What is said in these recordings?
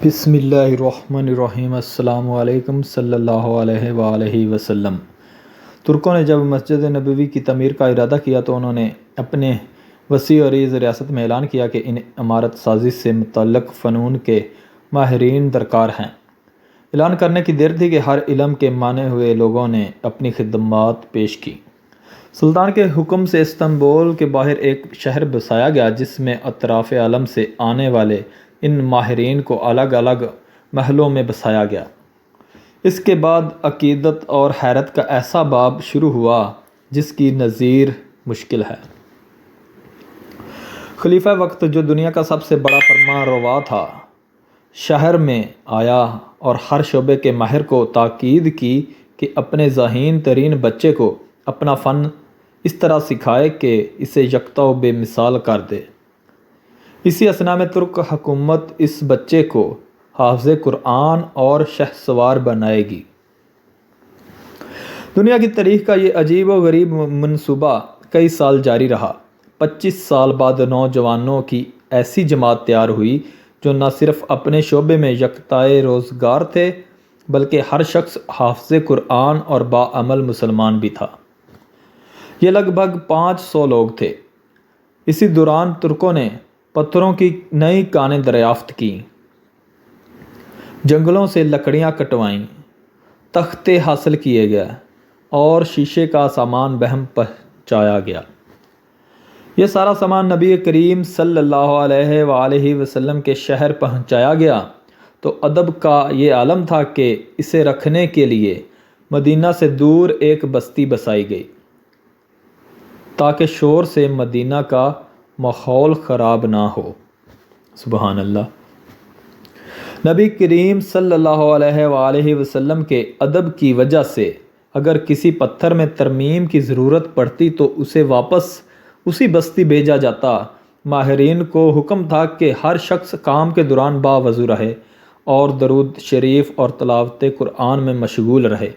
بسم اللہ الرحمن الرحیم۔ السلام علیکم صلی اللہ علیہ وآلہ وسلم۔ ترکوں نے جب مسجد نبوی کی تعمیر کا ارادہ کیا تو انہوں نے اپنے وسیع و عریض ریاست میں اعلان کیا کہ انہیں عمارت سازی سے متعلق فنون کے ماہرین درکار ہیں۔ اعلان کرنے کی دیر تھی کہ ہر علم کے مانے ہوئے لوگوں نے اپنی خدمات پیش کی۔ سلطان کے حکم سے استنبول کے باہر ایک شہر بسایا گیا جس میں اطراف عالم سے آنے والے ان ماہرین کو الگ الگ محلوں میں بسایا گیا۔ اس کے بعد عقیدت اور حیرت کا ایسا باب شروع ہوا جس کی نظیر مشکل ہے۔ خلیفہ وقت جو دنیا کا سب سے بڑا فرمان روا تھا، شہر میں آیا اور ہر شعبے کے ماہر کو تاکید کی کہ اپنے ذہین ترین بچے کو اپنا فن اس طرح سکھائے کہ اسے یکتا و بے مثال کر دے۔ اسی اثنا میں ترک حکومت اس بچے کو حافظ قرآن اور شہسوار بنائے گی۔ دنیا کی تاریخ کا یہ عجیب و غریب منصوبہ کئی سال جاری رہا۔ 25 سال بعد نوجوانوں کی ایسی جماعت تیار ہوئی جو نہ صرف اپنے شعبے میں یکتائے روزگار تھے بلکہ ہر شخص حافظ قرآن اور باعمل مسلمان بھی تھا۔ یہ لگ بھگ 500 لوگ تھے۔ اسی دوران ترکوں نے پتھروں کی نئی کانیں دریافت کیں، جنگلوں سے لکڑیاں کٹوائیں، تختے حاصل کیے گئے اور شیشے کا سامان بہم پہنچایا گیا۔ یہ سارا سامان نبی کریم صلی اللہ علیہ وآلہ وسلم کے شہر پہنچایا گیا تو ادب کا یہ عالم تھا کہ اسے رکھنے کے لیے مدینہ سے دور ایک بستی بسائی گئی تاکہ شور سے مدینہ کا ماحول خراب نہ ہو۔ سبحان اللہ۔ نبی کریم صلی اللہ علیہ وآلہ وسلم کے ادب کی وجہ سے اگر کسی پتھر میں ترمیم کی ضرورت پڑتی تو اسے واپس اسی بستی بھیجا جاتا۔ ماہرین کو حکم تھا کہ ہر شخص کام کے دوران باوضو رہے اور درود شریف اور تلاوت قرآن میں مشغول رہے۔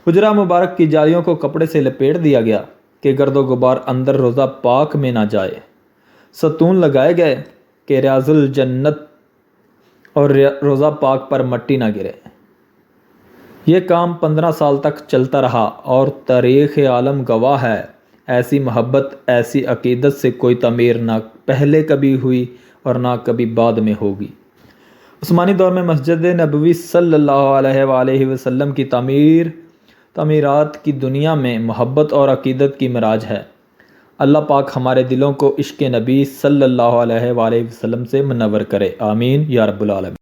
حجرہ مبارک کی جالیوں کو کپڑے سے لپیٹ دیا گیا کہ گرد و غبار اندر روضہ پاک میں نہ جائے۔ ستون لگائے گئے کہ ریاض الجنت اور روضہ پاک پر مٹی نہ گرے۔ یہ کام 15 سال تک چلتا رہا اور تاریخ عالم گواہ ہے۔ ایسی محبت، ایسی عقیدت سے کوئی تعمیر نہ پہلے کبھی ہوئی اور نہ کبھی بعد میں ہوگی۔ عثمانی دور میں مسجد نبوی صلی اللہ علیہ وآلہ وسلم کی تعمیرات کی دنیا میں محبت اور عقیدت کی معراج ہے۔ اللہ پاک ہمارے دلوں کو عشق نبی صلی اللہ علیہ وآلہ وسلم سے منور کرے، آمین یا رب العالمین۔